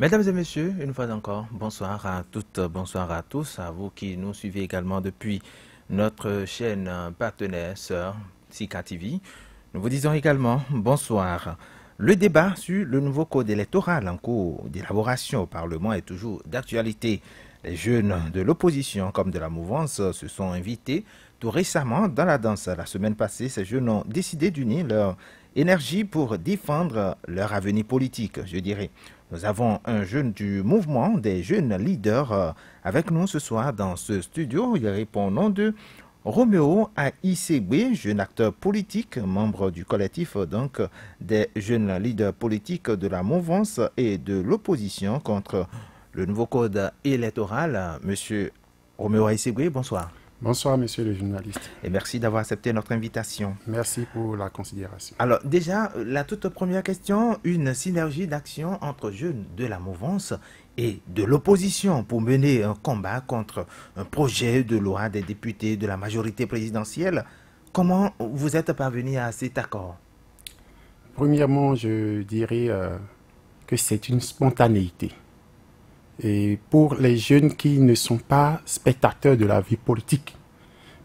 Mesdames et messieurs, une fois encore, bonsoir à toutes, bonsoir à tous, à vous qui nous suivez également depuis notre chaîne partenaire sœur Sika TV. Nous vous disons également bonsoir. Le débat sur le nouveau code électoral en cours d'élaboration au Parlement est toujours d'actualité. Les jeunes de l'opposition comme de la mouvance se sont invités tout récemment dans la danse. La semaine passée, ces jeunes ont décidé d'unir leur énergie pour défendre leur avenir politique, je dirais. Nous avons un jeune du mouvement des jeunes leaders avec nous ce soir dans ce studio. Il répond au nom de Roméo Aïssegbe, jeune acteur politique, membre du collectif donc des jeunes leaders politiques de la mouvance et de l'opposition contre le nouveau code électoral. Monsieur Roméo Aïssegbe, bonsoir. Bonsoir, monsieur le journaliste. Et merci d'avoir accepté notre invitation. Merci pour la considération. Alors déjà, la toute première question, une synergie d'action entre jeunes de la mouvance et de l'opposition pour mener un combat contre un projet de loi des députés de la majorité présidentielle. Comment vous êtes parvenu à cet accord? Premièrement, je dirais que c'est une spontanéité. Et pour les jeunes qui ne sont pas spectateurs de la vie politique,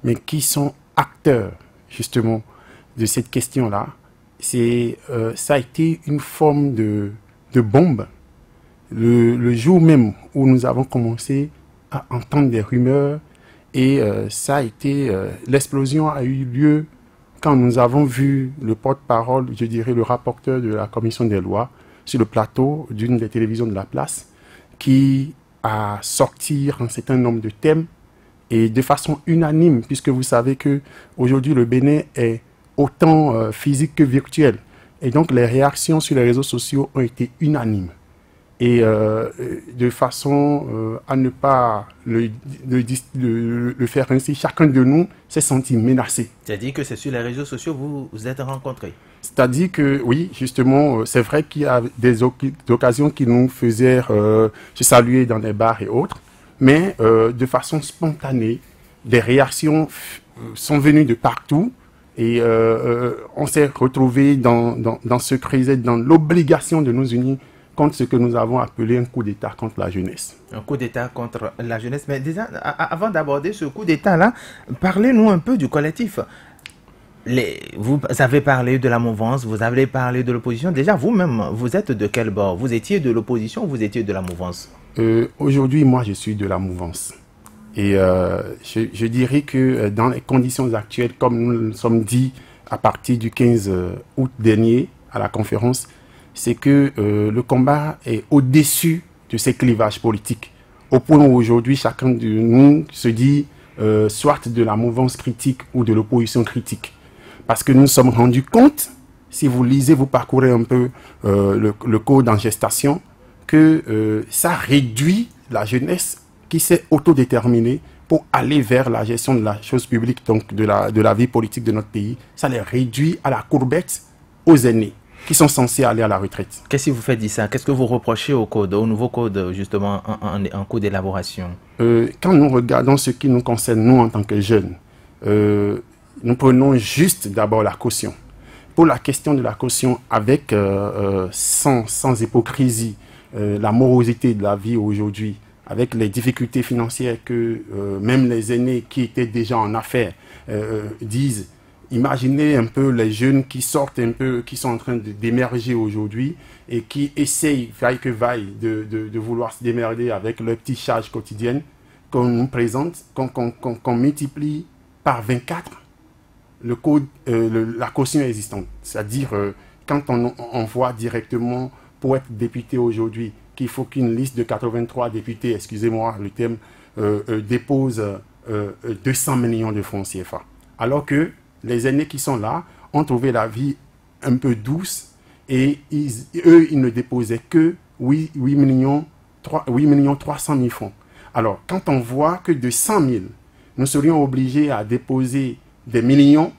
mais qui sont acteurs justement de cette question-là, ça a été une forme de bombe. Le jour même où nous avons commencé à entendre des rumeurs, et ça a été, l'explosion a eu lieu quand nous avons vu le porte-parole, je dirais le rapporteur de la commission des lois, sur le plateau d'une des télévisions de la place, qui a sorti un certain nombre de thèmes et de façon unanime, puisque vous savez que aujourd'hui le Bénin est autant physique que virtuel. Et donc les réactions sur les réseaux sociaux ont été unanimes. Et de façon à ne pas le faire ainsi, chacun de nous s'est senti menacé. C'est-à-dire que c'est sur les réseaux sociaux que vous vous êtes rencontrés? C'est-à-dire que, oui, justement, c'est vrai qu'il y a des occasions qui nous faisaient se saluer dans des bars et autres, mais de façon spontanée, des réactions sont venues de partout et on s'est retrouvés dans ce creuset, dans l'obligation de nous unir contre ce que nous avons appelé un coup d'État contre la jeunesse. Un coup d'État contre la jeunesse. Mais déjà, avant d'aborder ce coup d'État-là, parlez-nous un peu du collectif. Vous avez parlé de la mouvance, vous avez parlé de l'opposition. Déjà, vous-même, vous êtes de quel bord? Vous étiez de l'opposition ou vous étiez de la mouvance? Aujourd'hui, moi, je suis de la mouvance. Et je dirais que dans les conditions actuelles, comme nous le sommes dit à partir du 15 août dernier à la conférence, c'est que le combat est au-dessus de ces clivages politiques. Au point où aujourd'hui, chacun de nous se dit soit de la mouvance critique ou de l'opposition critique. Parce que nous nous sommes rendus compte, si vous lisez, vous parcourez un peu le code en gestation, que ça réduit la jeunesse qui s'est autodéterminée pour aller vers la gestion de la chose publique, donc de la vie politique de notre pays. Ça les réduit à la courbette aux aînés qui sont censés aller à la retraite. Qu'est-ce qui vous fait dire ça? Qu'est-ce que vous reprochez au code, au nouveau code, justement, en cours d'élaboration? Quand nous regardons ce qui nous concerne, nous, en tant que jeunes, nous prenons juste d'abord la caution. Pour la question de la caution, avec sans hypocrisie, la morosité de la vie aujourd'hui, avec les difficultés financières que même les aînés qui étaient déjà en affaires disent, imaginez un peu les jeunes qui sortent un peu, qui sont en train d'émerger aujourd'hui et qui essayent, vaille que vaille, de vouloir se démerder avec leurs petites charges quotidiennes qu'on nous présente, qu'on multiplie par 24 le code, la caution existante. C'est-à-dire, quand on voit directement pour être député aujourd'hui qu'il faut qu'une liste de 83 députés, excusez-moi le terme, dépose 200 millions de francs CFA. Alors que les aînés qui sont là ont trouvé la vie un peu douce et eux, ils ne déposaient que 8 millions 300 000 francs. Alors, quand on voit que de 100 000, nous serions obligés à déposer des millions,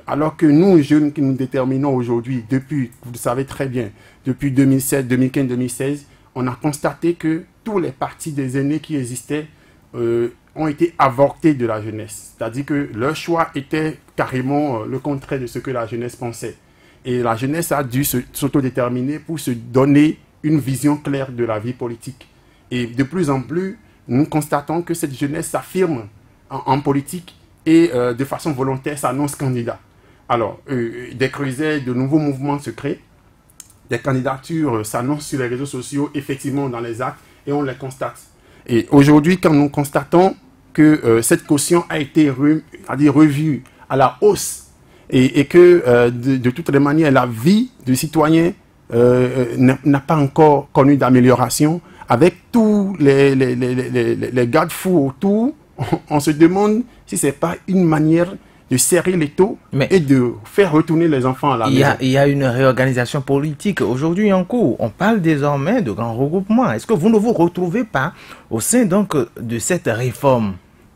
alors que nous, jeunes qui nous déterminons aujourd'hui, depuis, vous le savez très bien, depuis 2007, 2015, 2016, on a constaté que tous les partis des aînés qui existaient ont été avortés de la jeunesse. C'est-à-dire que leur choix était carrément le contraire de ce que la jeunesse pensait. Et la jeunesse a dû s'autodéterminer pour se donner une vision claire de la vie politique. Et de plus en plus, nous constatons que cette jeunesse s'affirme en politique et de façon volontaire s'annonce candidat. Alors, des creusets, de nouveaux mouvements se créent, des candidatures s'annoncent sur les réseaux sociaux, effectivement dans les actes, et on les constate. Et aujourd'hui, quand nous constatons que cette caution a été revue à la hausse et que de toutes les manières, la vie du citoyen n'a pas encore connu d'amélioration, avec tous les garde-fous autour, on se demande si ce n'est pas une manière de serrer les taux et de faire retourner les enfants à la maison. Il y a une réorganisation politique aujourd'hui en cours. On parle désormais de grands regroupements. Est-ce que vous ne vous retrouvez pas au sein donc de cette réforme?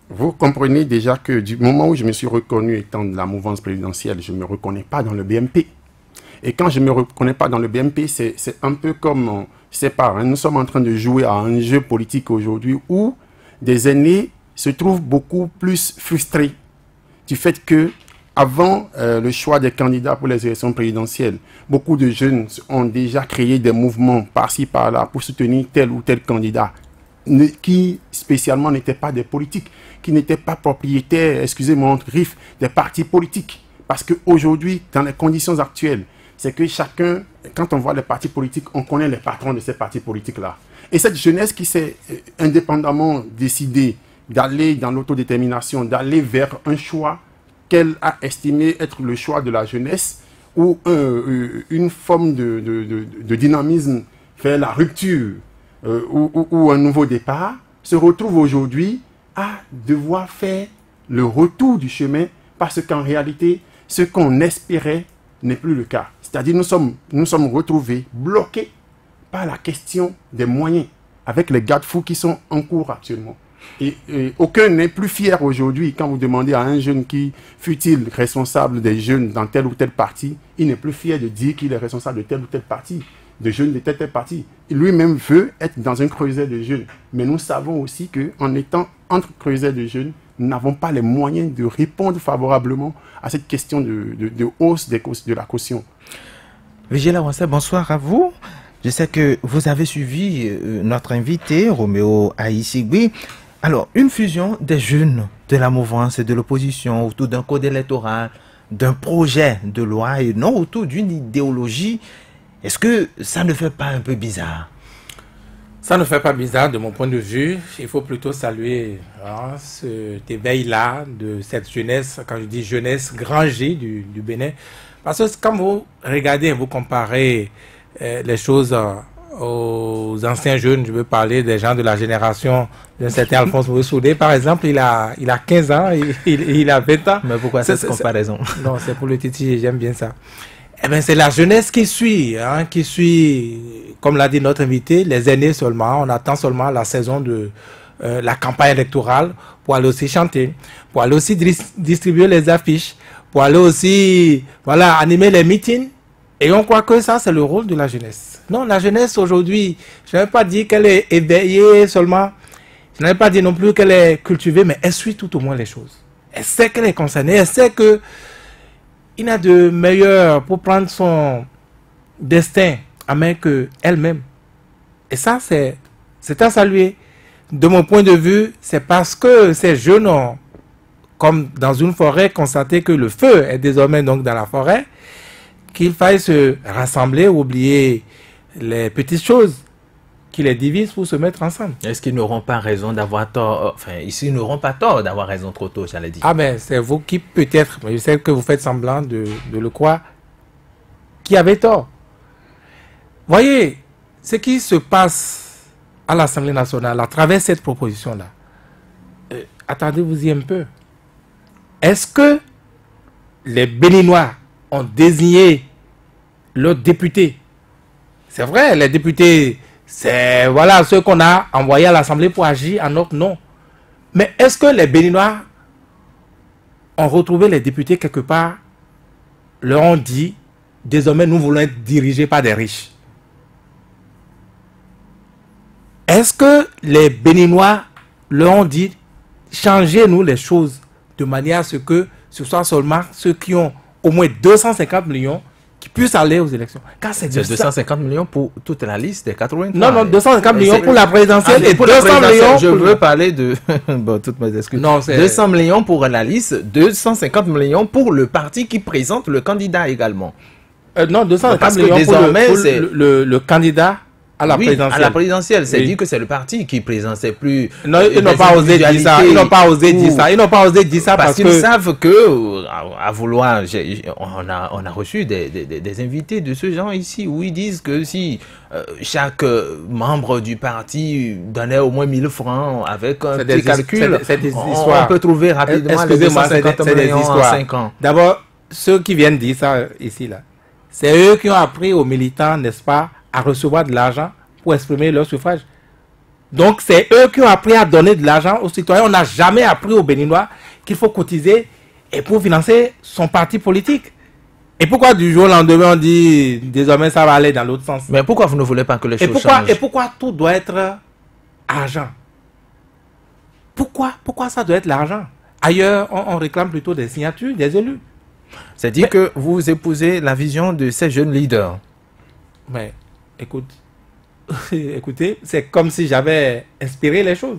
Vous comprenez déjà que du moment où je me suis reconnu étant de la mouvance présidentielle, je ne me reconnais pas dans le BMP. Et quand je ne me reconnais pas dans le BMP, c'est un peu comme, je sais pas, hein, nous sommes en train de jouer à un jeu politique aujourd'hui où des aînés se trouvent beaucoup plus frustrés du fait que, avant le choix des candidats pour les élections présidentielles, beaucoup de jeunes ont déjà créé des mouvements par-ci, par-là pour soutenir tel ou tel candidat qui spécialement n'étaient pas des politiques, qui n'étaient pas propriétaires, excusez-moi, entre griffes, des partis politiques. Parce qu'aujourd'hui, dans les conditions actuelles, c'est que chacun, quand on voit les partis politiques, on connaît les patrons de ces partis politiques-là. Et cette jeunesse qui s'est indépendamment décidée d'aller dans l'autodétermination, d'aller vers un choix qu'elle a estimé être le choix de la jeunesse, ou une forme de dynamisme vers la rupture, ou un nouveau départ, se retrouve aujourd'hui à devoir faire le retour du chemin, parce qu'en réalité, ce qu'on espérait n'est plus le cas. C'est-à-dire nous sommes retrouvés bloqués par la question des moyens, avec les garde-fous qui sont en cours actuellement. Et aucun n'est plus fier aujourd'hui quand vous demandez à un jeune qui fut-il responsable des jeunes dans tel ou tel parti, il n'est plus fier de dire qu'il est responsable de tel ou tel parti, de jeunes de tel ou tel parti. Lui-même veut être dans un creuset de jeunes. Mais nous savons aussi qu'en étant entre creusets de jeunes, nous n'avons pas les moyens de répondre favorablement à cette question de hausse de la caution. Vigile Awansé, bonsoir à vous. Je sais que vous avez suivi notre invité, Roméo Aïssigui. Alors, une fusion des jeunes de la mouvance et de l'opposition autour d'un code électoral, d'un projet de loi et non autour d'une idéologie, est-ce que ça ne fait pas un peu bizarre? Ça ne fait pas bizarre de mon point de vue. Il faut plutôt saluer cet éveil-là de cette jeunesse, quand je dis jeunesse, grand G du Bénin. Parce que quand vous regardez, vous comparez les choses aux anciens jeunes, je veux parler des gens de la génération d'un certain Alphonse Soudé, par exemple, il a 15 ans, il a 20 ans. Mais pourquoi cette comparaison? Non, c'est pour le titi, j'aime bien ça. Eh bien, c'est la jeunesse qui suit, comme l'a dit notre invité, les aînés seulement. On attend seulement la saison de la campagne électorale pour aller aussi chanter, pour aller aussi distribuer les affiches, pour aller aussi animer les meetings. Et on croit que ça, c'est le rôle de la jeunesse. Non, la jeunesse aujourd'hui, je n'avais pas dit qu'elle est éveillée seulement. Je n'avais pas dit non plus qu'elle est cultivée, mais elle suit tout au moins les choses. Elle sait qu'elle est concernée, elle sait que il n'a de meilleur pour prendre son destin à main qu'elle-même. Et ça, c'est à saluer. De mon point de vue, c'est parce que ces jeunes ont, comme dans une forêt, constaté que le feu est désormais donc dans la forêt, qu'il faille se rassembler, oublier les petites choses qui les divisent pour se mettre ensemble. Est-ce qu'ils n'auront pas raison d'avoir tort? Enfin, ici, ils n'auront pas tort d'avoir raison trop tôt, j'allais dire. Ah ben, c'est vous qui peut-être, mais je sais que vous faites semblant de le croire, qui avez tort. Voyez, ce qui se passe à l'Assemblée nationale à travers cette proposition-là, attendez-vous-y un peu. Est-ce que les Béninois ont désigné leurs députés? C'est vrai, les députés, c'est ceux qu'on a envoyés à l'Assemblée pour agir en notre nom. Mais est-ce que les Béninois ont retrouvé les députés quelque part, leur ont dit, désormais nous voulons être dirigés par des riches? Est-ce que les Béninois leur ont dit, changez-nous les choses de manière à ce que ce soit seulement ceux qui ont au moins 250 millions qui puisse aller aux élections. Car c'est 250 millions pour toute la liste des 83. Non, 250 millions pour la présidentielle et pour 200 millions. Je veux parler de. Bon, toutes mes excuses. Non, 200 millions pour la liste, 250 millions pour le parti qui présente le candidat également. Non, 250 millions désormais, pour le candidat à la présidentielle. À la présidentielle, c'est dit que c'est le parti qui présente, c'est plus. Non, ils n'ont pas osé dire ça. Ils n'ont pas osé dire ça. Ils n'ont pas osé dire ça parce qu'ils savent que, à vouloir, on a reçu des invités de ce genre ici où ils disent que si chaque membre du parti donnait au moins 1000 francs avec un petit calcul, on peut trouver rapidement les 250 millions en 5 ans. D'abord, ceux qui viennent dire ça ici, là, c'est eux qui ont appris aux militants, n'est-ce pas, à recevoir de l'argent pour exprimer leur suffrage. Donc, c'est eux qui ont appris à donner de l'argent aux citoyens. On n'a jamais appris aux Béninois qu'il faut cotiser et pour financer son parti politique. Et pourquoi du jour au lendemain, on dit désormais ça va aller dans l'autre sens? Mais pourquoi vous ne voulez pas que les choses changent? Et pourquoi tout doit être argent? Pourquoi ça doit être l'argent? Ailleurs, on réclame plutôt des signatures des élus. C'est-à-dire que vous épousez la vision de ces jeunes leaders. Mais écoutez, c'est comme si j'avais inspiré les choses.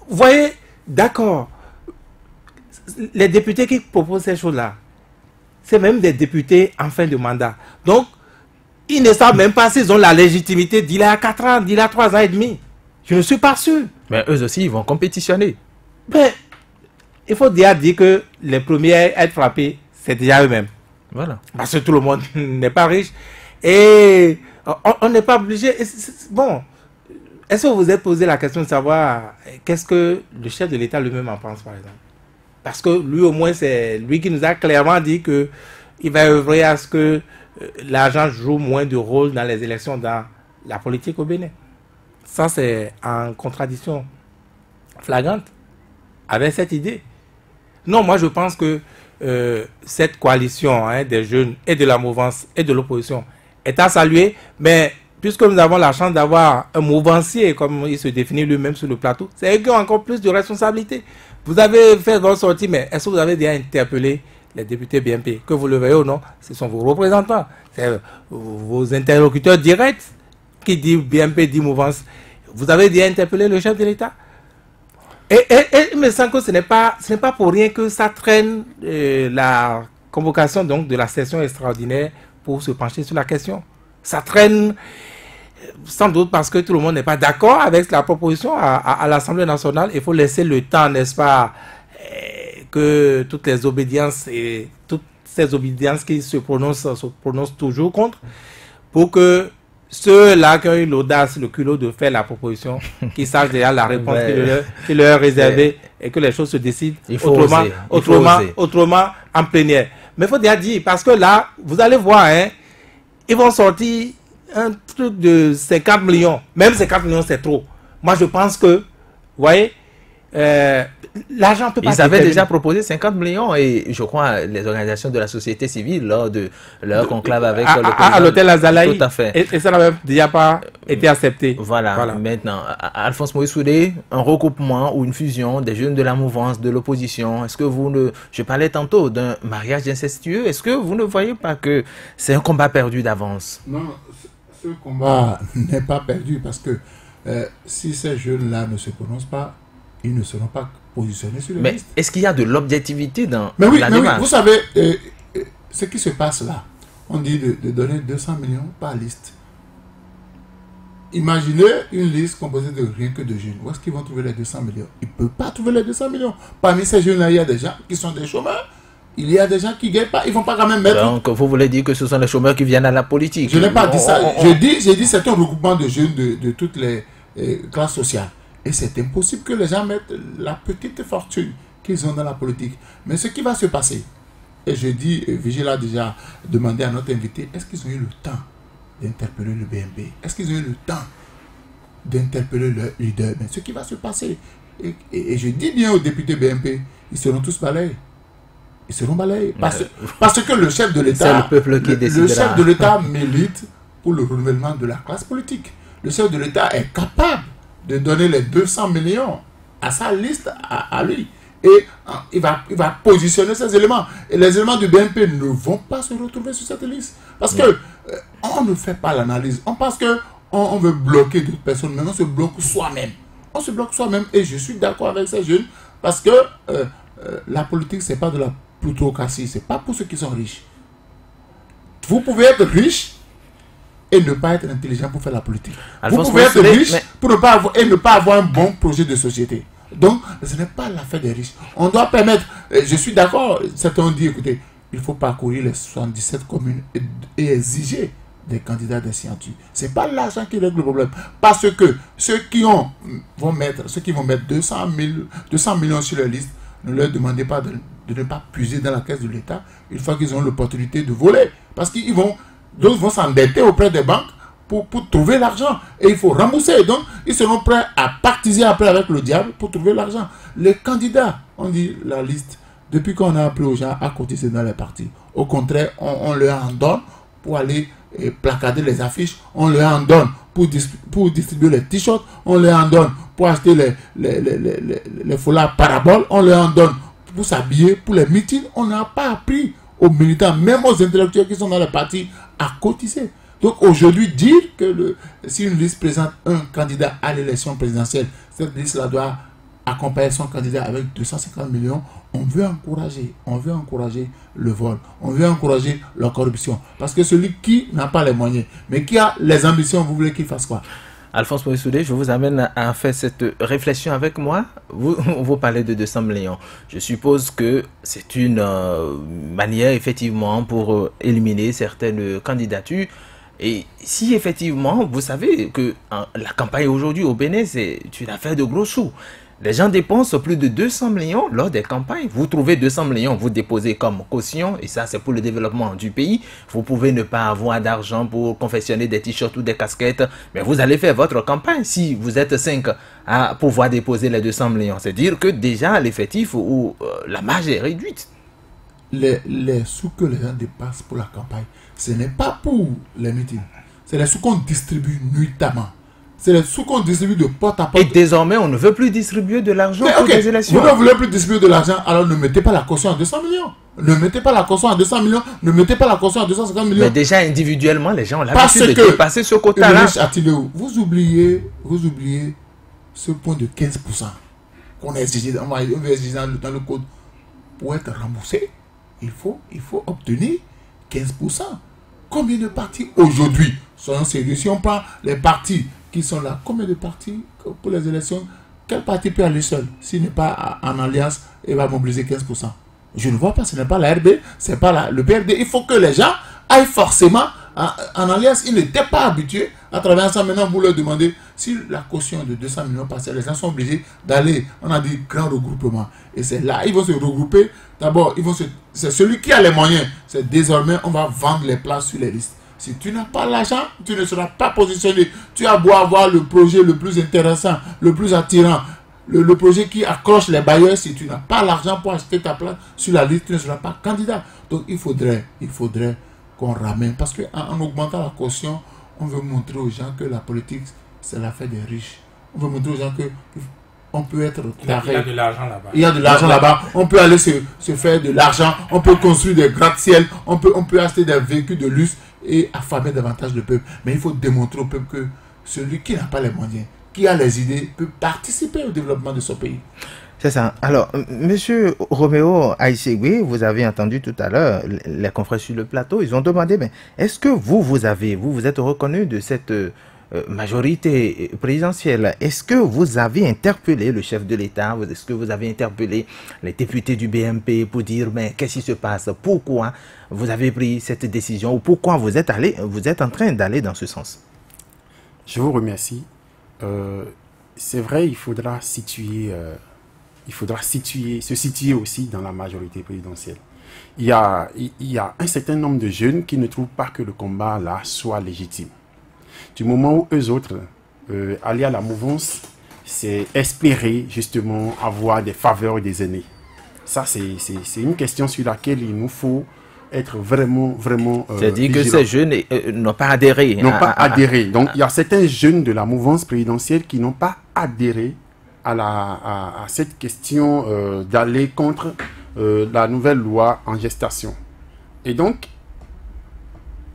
Vous voyez, d'accord, les députés qui proposent ces choses-là, c'est même des députés en fin de mandat. Donc, ils ne savent même pas s'ils ont la légitimité d'il y a 4 ans, d'il y a 3 ans et demi. Je ne suis pas sûr. Mais eux aussi, ils vont compétitionner. Mais il faut déjà dire que les premiers à être frappés, c'est déjà eux-mêmes. Voilà. Parce que tout le monde n'est pas riche. Et on n'est pas obligé. Bon, est-ce que vous vous êtes posé la question de savoir qu'est-ce que le chef de l'État lui-même en pense, par exemple? Parce que lui, au moins, c'est lui qui nous a clairement dit qu'il va œuvrer à ce que l'argent joue moins de rôle dans les élections, dans la politique au Bénin. Ça, c'est en contradiction flagrante avec cette idée. Non, moi, je pense que cette coalition des jeunes et de la mouvance et de l'opposition est à saluer, mais puisque nous avons la chance d'avoir un mouvancier, comme il se définit lui-même sur le plateau, c'est eux qui ont encore plus de responsabilités. Vous avez fait votre sortie, mais est-ce que vous avez déjà interpellé les députés BNP? Que vous le voyez ou non, ce sont vos représentants, c'est vos interlocuteurs directs qui disent BNP, dit mouvance. Vous avez déjà interpellé le chef de l'État? Et il me semble que ce n'est pas pour rien que ça traîne la convocation donc, de la session extraordinaire pour se pencher sur la question. Ça traîne sans doute parce que tout le monde n'est pas d'accord avec la proposition à l'Assemblée nationale. Il faut laisser le temps, n'est-ce pas, que toutes les obédiences et toutes ces obédiences qui se prononcent toujours contre, pour que ceux-là qui ont eu l'audace, le culot de faire la proposition, qui sachent déjà la réponse qui leur est réservée et que les choses se décident autrement en plénière. Mais il faut déjà dire, parce que là, vous allez voir, ils vont sortir un truc de 50 millions. Même 50 millions, c'est trop. Moi, je pense que, vous voyez, l'argent peut pas. Ils avaient déjà proposé 50 millions et je crois les organisations de la société civile lors de leur conclave avec le président. À l'hôtel Azalaï. Tout à fait. Et ça n'avait déjà pas été accepté. Voilà. Maintenant, Alphonse Moïse Soudé, un regroupement ou une fusion des jeunes de la mouvance, de l'opposition. Est-ce que vous ne... Je parlais tantôt d'un mariage incestueux. Est-ce que vous ne voyez pas que c'est un combat perdu d'avance? Non, ce combat n'est pas perdu parce que si ces jeunes-là ne se prononcent pas, ils ne seront pas positionnés sur les listes. Mais est-ce qu'il y a de l'objectivité dans la démarche? Oui, vous savez, ce qui se passe là, on dit de donner 200 millions par liste. Imaginez une liste composée de rien que de jeunes. Où est-ce qu'ils vont trouver les 200 millions? Ils ne peuvent pas trouver les 200 millions. Parmi ces jeunes-là, il y a des gens qui sont des chômeurs. Il y a des gens qui ne gagnent pas. Ils ne vont pas quand même mettre... Donc, vous voulez dire que ce sont les chômeurs qui viennent à la politique? Je n'ai pas dit ça. J'ai dit c'est un regroupement de jeunes de toutes les classes sociales. Et c'est impossible que les gens mettent la petite fortune qu'ils ont dans la politique. Mais ce qui va se passer, et je dis, Vigile a déjà demandé à notre invité, est-ce qu'ils ont eu le temps d'interpeller le BNP? Est-ce qu'ils ont eu le temps d'interpeller leur leader? Mais ce qui va se passer, et je dis bien aux députés BNP, ils seront tous balayés. Ils seront balayés. Parce que le chef de l'État, le chef de l'État milite pour le renouvellement de la classe politique. Le chef de l'État est capable de donner les 200 millions à sa liste, à lui. et il va positionner ces éléments. Et les éléments du BNP ne vont pas se retrouver sur cette liste. Parce que on ne fait pas l'analyse. On pense que on veut bloquer d'autres personnes, mais on se bloque soi-même. On se bloque soi-même et je suis d'accord avec ces jeunes parce que la politique, c'est pas de la plutocratie, c'est pas pour ceux qui sont riches. Vous pouvez être riche et ne pas être intelligent pour faire la politique. Alphonse, vous pouvez être riche pour ne pas avoir un bon projet de société. Donc, ce n'est pas l'affaire des riches. On doit permettre, je suis d'accord, certains ont dit, écoutez, il faut parcourir les 77 communes et exiger des candidats des signatures. Ce n'est pas l'argent qui règle le problème. Parce que ceux qui vont mettre 200 millions sur leur liste, ne leur demandez pas de ne pas puiser dans la caisse de l'État une fois qu'ils ont l'opportunité de voler. Parce qu'ils d'autres vont s'endetter auprès des banques pour trouver l'argent. Et il faut rembourser. Donc, ils seront prêts à partiser après avec le diable pour trouver l'argent. Les candidats, on dit la liste, depuis qu'on a appris aux gens à cotiser dans les partis. Au contraire, on leur en donne pour aller placarder les affiches. On leur en donne pour distribuer les t-shirts. On leur en donne pour acheter les foulards paraboles. On leur en donne pour s'habiller, pour les meetings. On n'a pas appris aux militants, même aux intellectuels qui sont dans les partis, à cotiser. Donc aujourd'hui, dire que si une liste présente un candidat à l'élection présidentielle, cette liste-là doit accompagner son candidat avec 250 millions, on veut encourager le vol, on veut encourager la corruption. Parce que celui qui n'a pas les moyens, mais qui a les ambitions, vous voulez qu'il fasse quoi? Alphonse Maurice Soudé, je vous amène à faire cette réflexion avec moi. Vous parlez de 200 millions. Je suppose que c'est une manière, effectivement, pour éliminer certaines candidatures. Et si, effectivement, vous savez que la campagne aujourd'hui au Bénin, c'est une affaire de gros sous. Les gens dépensent plus de 200 millions lors des campagnes. Vous trouvez 200 millions, vous déposez comme caution, et ça c'est pour le développement du pays. Vous pouvez ne pas avoir d'argent pour confectionner des t-shirts ou des casquettes, mais vous allez faire votre campagne. Si vous êtes 5 à pouvoir déposer les 200 millions, c'est dire que déjà l'effectif ou la marge est réduite. Les sous que les gens dépassent pour la campagne, ce n'est pas pour les meetings. C'est les sous qu'on distribue nuitamment. C'est les sous qu'on distribue de porte à porte. Et désormais, on ne veut plus distribuer de l'argent pour les élections. Vous ne voulez plus distribuer de l'argent, alors ne mettez pas la caution à 200 millions. Ne mettez pas la caution à 200 millions. Ne mettez pas la caution à 250 millions. Mais déjà, individuellement, les gens ont l'habitude de dépasser ce quota-là. Vous oubliez ce point de 15% qu'on a exigé dans le code. Pour être remboursé, il faut obtenir 15%. Combien de partis aujourd'hui? Soyons sérieux. Si on prend les partis qui sont là, combien de partis pour les élections? Quel parti peut aller seul s'il n'est pas en alliance et va mobiliser 15%? Je ne vois pas, ce n'est pas la RB, c'est pas le PRD. Il faut que les gens aillent forcément en alliance. Ils n'étaient pas habitués à travers ça. Maintenant, vous leur demandez si la caution de 200 millions passée, les gens sont obligés d'aller, on a dit, grand regroupement. Et c'est là, ils vont se regrouper. D'abord, c'est celui qui a les moyens. C'est désormais, on va vendre les places sur les listes. Si tu n'as pas l'argent, tu ne seras pas positionné. Tu as beau avoir le projet le plus intéressant, le plus attirant, le projet qui accroche les bailleurs. Si tu n'as pas l'argent pour acheter ta place sur la liste, tu ne seras pas candidat. Donc il faudrait qu'on ramène. Parce qu'en augmentant la caution, on veut montrer aux gens que la politique, c'est l'affaire des riches. On veut montrer aux gens que on peut être taré. Il y a de l'argent là-bas. Il y a de l'argent là-bas. On peut aller se faire de l'argent. On peut construire des gratte-ciel. On peut acheter des véhicules de luxe et affamer davantage le peuple. Mais il faut démontrer au peuple que celui qui n'a pas les moyens, qui a les idées, peut participer au développement de son pays. C'est ça. Alors, Monsieur Roméo Aïssegui, vous avez entendu tout à l'heure les confrères sur le plateau, ils ont demandé, mais est-ce que vous êtes reconnu de cette majorité présidentielle? Est-ce que vous avez interpellé le chef de l'État? Est-ce que vous avez interpellé les députés du BNP pour dire, mais qu'est-ce qui se passe? Pourquoi vous avez pris cette décision? Ou pourquoi vous êtes en train d'aller dans ce sens? Je vous remercie. C'est vrai, il faudra se situer aussi dans la majorité présidentielle. Il y a un certain nombre de jeunes qui ne trouvent pas que le combat là soit légitime. Du moment où eux autres, aller à la mouvance, c'est espérer justement avoir des faveurs des aînés. Ça, c'est une question sur laquelle il nous faut être vraiment c'est-à-dire que ces jeunes n'ont pas adhéré. N'ont pas adhéré. Donc, il y a certains jeunes de la mouvance présidentielle qui n'ont pas adhéré à cette question d'aller contre la nouvelle loi en gestation. Et donc,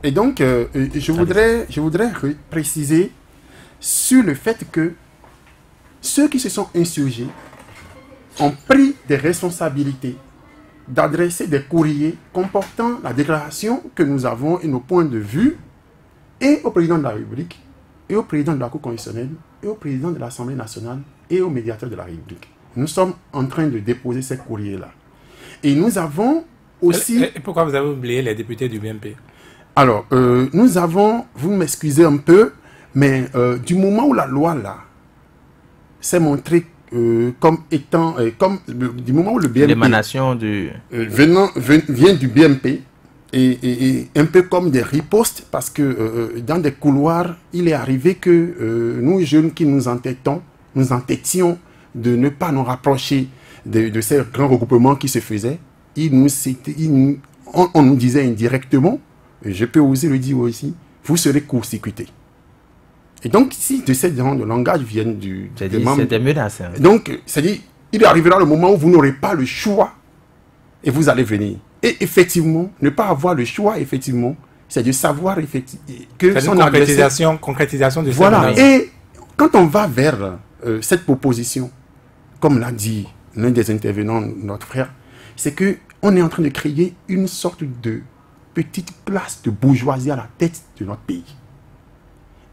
je voudrais préciser sur le fait que ceux qui se sont insurgés ont pris des responsabilités d'adresser des courriers comportant la déclaration que nous avons et nos points de vue et au président de la République, et au président de la Cour constitutionnelle, et au président de l'Assemblée nationale, et au médiateur de la République. Nous sommes en train de déposer ces courriers-là. Et nous avons aussi... Et pourquoi vous avez oublié les députés du BMP? Alors, nous avons, vous m'excusez un peu, mais du moment où la loi, là, s'est montrée comme étant... du moment où le BMP... L'émanation du... vient du BMP, et un peu comme des ripostes, parce que dans des couloirs, il est arrivé que nous, jeunes qui nous entêtions de ne pas nous rapprocher de ces grands regroupements qui se faisaient. On nous disait indirectement, et je peux oser le dire aussi, vous serez court-circuités. Et donc, si de ces genres de langage viennent des membres... C'est des menaces. Hein. Donc, c'est-à-dire, il arrivera le moment où vous n'aurez pas le choix et vous allez venir. Et effectivement, ne pas avoir le choix, effectivement, c'est de savoir que son adversaire... concrétisation de voilà. Et quand on va vers cette proposition, comme l'a dit l'un des intervenants, notre frère, c'est qu'on est en train de créer une sorte de petite classe de bourgeoisie à la tête de notre pays.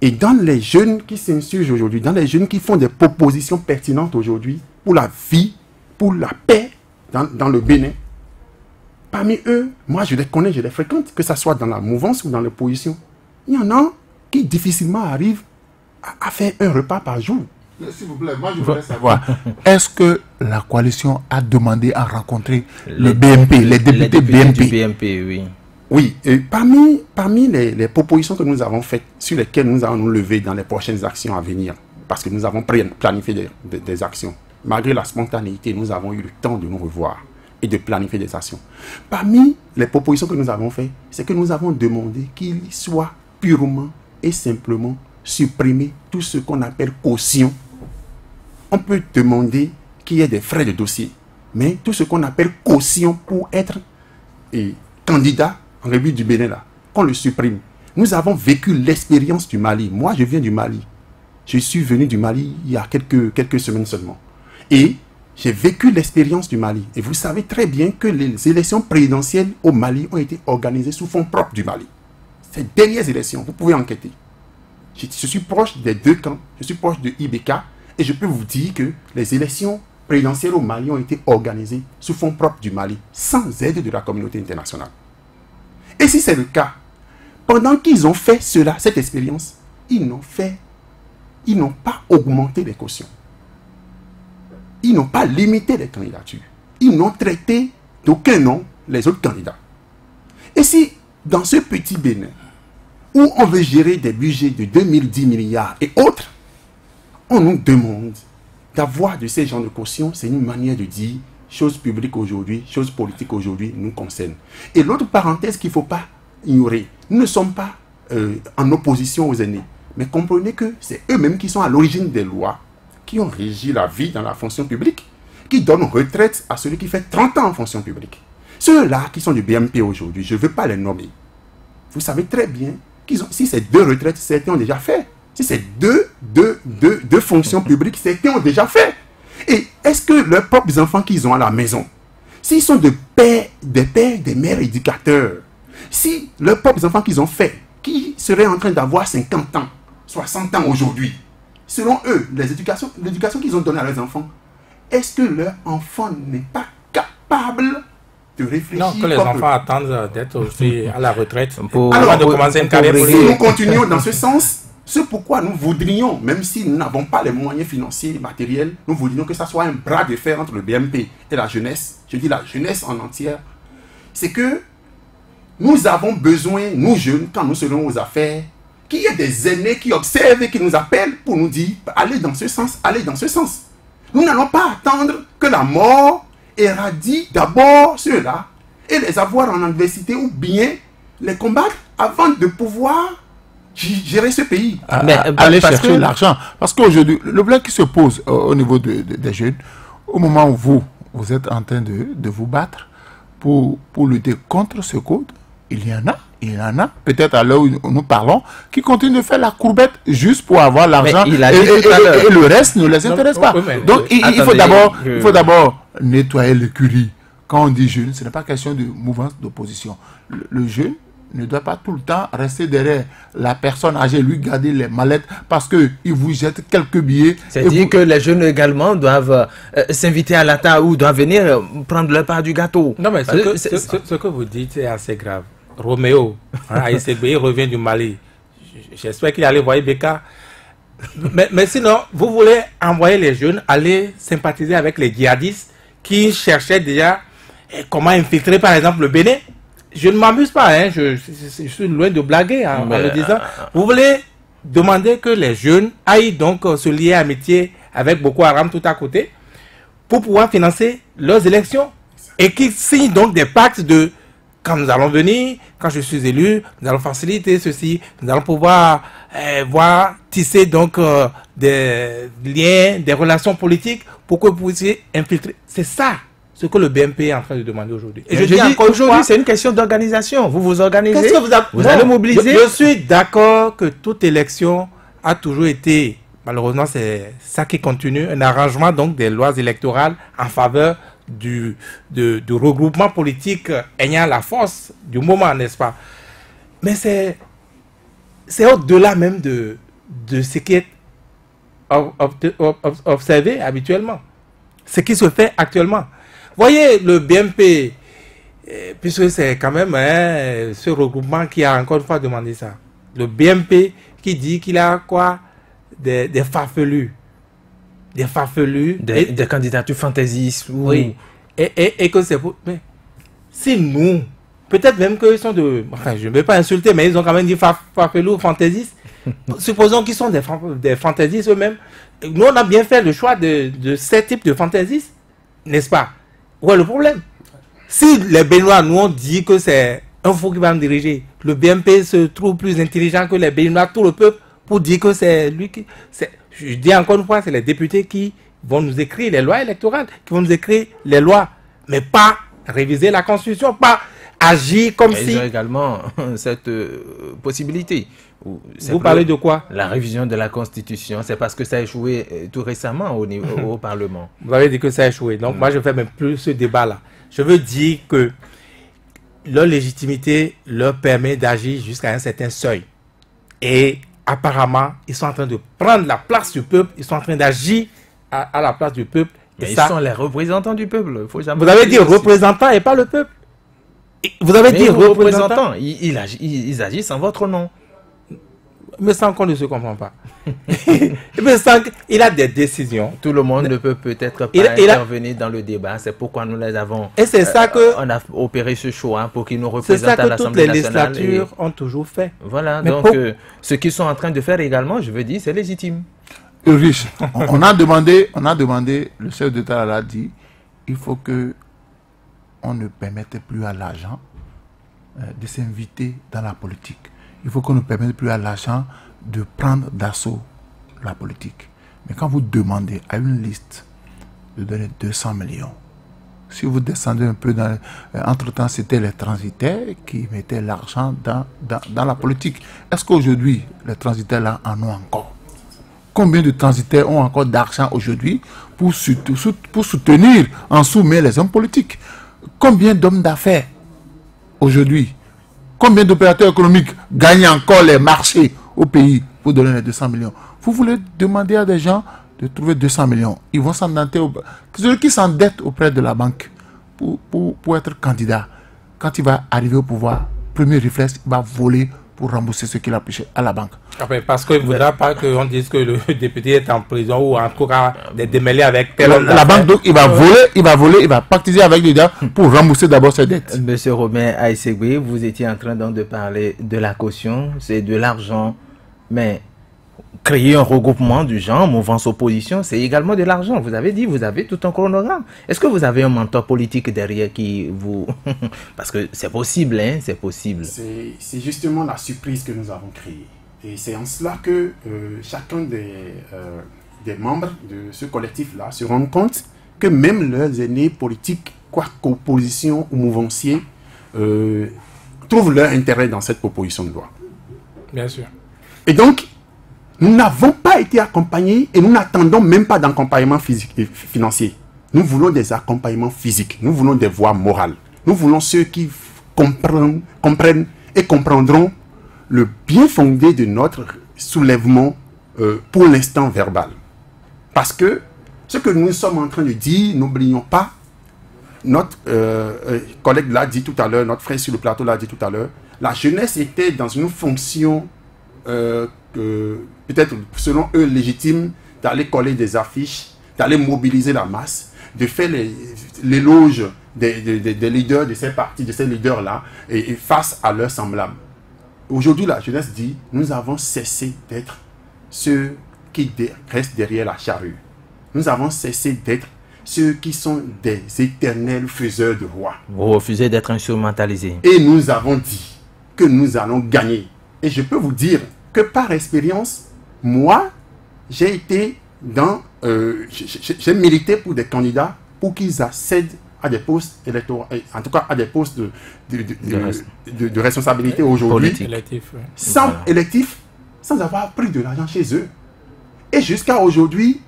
Et dans les jeunes qui s'insurgent aujourd'hui, dans les jeunes qui font des propositions pertinentes aujourd'hui pour la vie, pour la paix dans le Bénin, parmi eux, moi je les connais, je les fréquente, que ce soit dans la mouvance ou dans l'opposition. Il y en a qui difficilement arrivent à faire un repas par jour. S'il vous plaît, moi je voudrais savoir, est-ce que la coalition a demandé à rencontrer le BMP, les députés BMP? Du BMP, oui. Oui, et parmi les propositions que nous avons faites, sur lesquelles nous allons nous lever dans les prochaines actions à venir, parce que nous avons planifié des actions, malgré la spontanéité, nous avons eu le temps de nous revoir et de planifier des actions. Parmi les propositions que nous avons faites, c'est que nous avons demandé qu'il soit purement et simplement supprimé tout ce qu'on appelle caution. On peut demander qu'il y ait des frais de dossier, mais tout ce qu'on appelle caution pour être candidat en République du Bénin, là, qu'on le supprime. Nous avons vécu l'expérience du Mali. Moi, je viens du Mali. Je suis venu du Mali il y a quelques semaines seulement. Et j'ai vécu l'expérience du Mali. Et vous savez très bien que les élections présidentielles au Mali ont été organisées sous fonds propres du Mali. Ces dernières élections, vous pouvez enquêter. Je suis proche des deux camps. Je suis proche de IBK. Et je peux vous dire que les élections présidentielles au Mali ont été organisées sous fonds propres du Mali, sans aide de la communauté internationale. Et si c'est le cas, pendant qu'ils ont fait cela, cette expérience, ils n'ont pas augmenté les cautions. Ils n'ont pas limité les candidatures. Ils n'ont traité d'aucun nom les autres candidats. Et si, dans ce petit Bénin, où on veut gérer des budgets de 2010 milliards et autres, on nous demande d'avoir de ces genres de cautions, c'est une manière de dire choses publiques aujourd'hui, choses politiques aujourd'hui nous concernent. Et l'autre parenthèse qu'il ne faut pas ignorer, nous ne sommes pas en opposition aux aînés, mais comprenez que c'est eux-mêmes qui sont à l'origine des lois qui ont régi la vie dans la fonction publique, qui donnent retraite à celui qui fait 30 ans en fonction publique. Ceux-là qui sont du BMP aujourd'hui, je ne veux pas les nommer. Vous savez très bien qu'ils ont, si c'est 2 retraites, certains ont déjà fait. Si c'est deux fonctions publiques, certains ont déjà fait. Et est-ce que leurs propres enfants qu'ils ont à la maison, s'ils sont des pères, des mères éducateurs, si leurs propres enfants qu'ils ont fait, qui seraient en train d'avoir 50 ans, 60 ans aujourd'hui, selon eux, l'éducation qu'ils ont donnée à leurs enfants, est-ce que leur enfant n'est pas capable de réfléchir? Non, que les enfants attendent d'être aussi à la retraite avant de commencer une carrière si politique. nous continuons dans ce sens, c'est pourquoi nous voudrions, même si nous n'avons pas les moyens financiers et matériels, nous voudrions que ça soit un bras de fer entre le BMP et la jeunesse. Je dis la jeunesse en entière. C'est que nous avons besoin, nous jeunes, quand nous serons aux affaires, qu'il y ait des aînés qui observent et qui nous appellent pour nous dire « allez dans ce sens, allez dans ce sens ». Nous n'allons pas attendre que la mort érradie d'abord ceux-là et les avoir en adversité ou bien les combattre avant de pouvoir gérer ce pays, aller chercher l'argent. Parce qu'aujourd'hui, le problème qui se pose au niveau des jeunes, au moment où vous êtes en train de vous battre pour lutter contre ce code, il y en a, peut-être à l'heure où nous parlons, qui continuent de faire la courbette juste pour avoir l'argent et le reste ne les intéresse pas. Donc il faut d'abord nettoyer l'écurie. Quand on dit jeune, ce n'est pas question de mouvance d'opposition. Le jeune ne doit pas tout le temps rester derrière la personne âgée, lui garder les mallettes parce qu'il vous jette quelques billets. C'est-à-dire que les jeunes également doivent s'inviter à la table ou doivent venir prendre leur part du gâteau. Non, mais ce que vous dites est assez grave. Roméo, il revient du Mali. J'espère qu'il allait voir Beka. Mais sinon, vous voulez envoyer les jeunes aller sympathiser avec les djihadistes qui cherchaient déjà comment infiltrer par exemple le Bénin. Je ne m'amuse pas, hein, je suis loin de blaguer en le disant. Vous voulez demander que les jeunes aillent donc se lier amitié avec Boko Haram tout à côté pour pouvoir financer leurs élections et qu'ils signent donc des pactes de quand nous allons venir, quand je suis élu, nous allons faciliter ceci, nous allons pouvoir tisser donc des liens, des relations politiques pour que vous puissiez infiltrer. C'est ça ce que le BMP est en train de demander aujourd'hui. Et je dis aujourd'hui, c'est une question d'organisation. Vous vous organisez, qu'est-ce que vous allez mobiliser. Je suis d'accord que toute élection a toujours été, malheureusement c'est ça qui continue, un arrangement donc des lois électorales en faveur du regroupement politique ayant la force du moment, n'est-ce pas? Mais c'est au-delà même de ce qui est observé habituellement. Ce qui se fait actuellement. Voyez, le BMP, puisque c'est quand même ce regroupement qui a encore une fois demandé ça. Le BMP qui dit qu'il a quoi? Des farfelus. Des farfelus. Des candidatures fantaisistes. Oui. Et que c'est pour... Mais si nous, peut-être même qu'ils sont de... Enfin, je ne vais pas insulter, mais ils ont quand même dit farfelus fantaisistes. Supposons qu'ils sont des fantaisistes eux-mêmes. Nous, on a bien fait le choix de ces types de fantaisistes, n'est-ce pas? Où est le problème? Si les Béninois nous ont dit que c'est un fou qui va nous diriger, le BMP se trouve plus intelligent que les Béninois, tout le peuple, pour dire que c'est lui qui... Je dis encore une fois, c'est les députés qui vont nous écrire les lois électorales, qui vont nous écrire les lois, mais pas réviser la Constitution, pas agir comme si... Ils ont également cette possibilité. Vous parlez de quoi? La révision de la Constitution, c'est parce que ça a échoué tout récemment au Parlement. Vous avez dit que ça a échoué, donc moi je ne fais même plus ce débat-là. Je veux dire que leur légitimité leur permet d'agir jusqu'à un certain seuil. Et apparemment, ils sont en train de prendre la place du peuple, ils sont en train d'agir à la place du peuple. Mais ils sont les représentants du peuple. Faut jamais vous avez dit représentants et pas le peuple. Vous avez dit représentants. Ils agissent en votre nom. Mais sans qu'on ne se comprend pas. Mais sans qu'il a des décisions. Tout le monde ne peut peut-être pas intervenir dans le débat. C'est pourquoi nous les avons... Et c'est ça que... on a opéré ce choix pour qu'ils nous représentent à l'Assemblée nationale. C'est ça que toutes les législatures ont toujours fait. Voilà, mais donc ce qu'ils sont en train de faire également, je veux dire, c'est légitime. Ulrich, on a demandé, le chef d'État l'a dit, il faut que on ne permette plus à l'argent de s'inviter dans la politique. Il faut qu'on ne permette plus à l'argent de prendre d'assaut la politique. Mais quand vous demandez à une liste de donner 200 millions, si vous descendez un peu dans... Entre-temps, c'était les transitaires qui mettaient l'argent dans la politique. Est-ce qu'aujourd'hui, les transitaires là en ont encore? Combien de transitaires ont encore d'argent aujourd'hui pour soutenir en sous-main les hommes politiques? Combien d'hommes d'affaires aujourd'hui? Combien d'opérateurs économiques gagnent encore les marchés au pays pour donner les 200 millions? Vous voulez demander à des gens de trouver 200 millions. Ils vont s'endetter. Celui qui s'endette auprès de la banque pour être candidat, quand il va arriver au pouvoir, premier réflexe, il va voler pour rembourser ce qu'il a pêché à la banque. Parce qu'il ne voudra pas qu'on dise que le député est en prison ou en tout cas des démêlés avec tel homme. La banque, donc, il va voler, il va pactiser avec les gars pour rembourser d'abord ses dettes. Monsieur Romain Aïssegui, vous étiez en train donc de parler de la caution, c'est de l'argent, mais créer un regroupement du genre, mouvance opposition, c'est également de l'argent. Vous avez dit, vous avez tout un chronogramme. Est-ce que vous avez un mentor politique derrière qui vous... Parce que c'est possible, hein, c'est possible. C'est justement la surprise que nous avons créée. Et c'est en cela que chacun des membres de ce collectif-là se rend compte que même leurs aînés politiques, quoi qu'opposition ou mouvanciers, trouvent leur intérêt dans cette proposition de loi. Bien sûr. Et donc, nous n'avons pas été accompagnés et nous n'attendons même pas d'accompagnement physique et financier. Nous voulons des accompagnements physiques, nous voulons des voies morales. Nous voulons ceux qui comprennent et comprendront le bien fondé de notre soulèvement pour l'instant verbal. Parce que ce que nous sommes en train de dire, n'oublions pas, notre collègue l'a dit tout à l'heure, notre frère sur le plateau l'a dit tout à l'heure, la jeunesse était dans une fonction peut-être selon eux légitime d'aller coller des affiches, d'aller mobiliser la masse, de faire l'éloge des leaders de ces partis, de ces leaders-là, et face à leurs semblables. Aujourd'hui, la jeunesse dit, nous avons cessé d'être ceux qui restent derrière la charrue. Nous avons cessé d'être ceux qui sont des éternels faiseurs de rois. Vous refusez d'être instrumentalisés. Et nous avons dit que nous allons gagner. Et je peux vous dire que par expérience, moi, j'ai été dans... j'ai milité pour des candidats pour qu'ils accèdent à des postes électoraux, en tout cas à des postes de responsabilité aujourd'hui, sans électif, sans avoir pris de l'argent chez eux. Et jusqu'à aujourd'hui,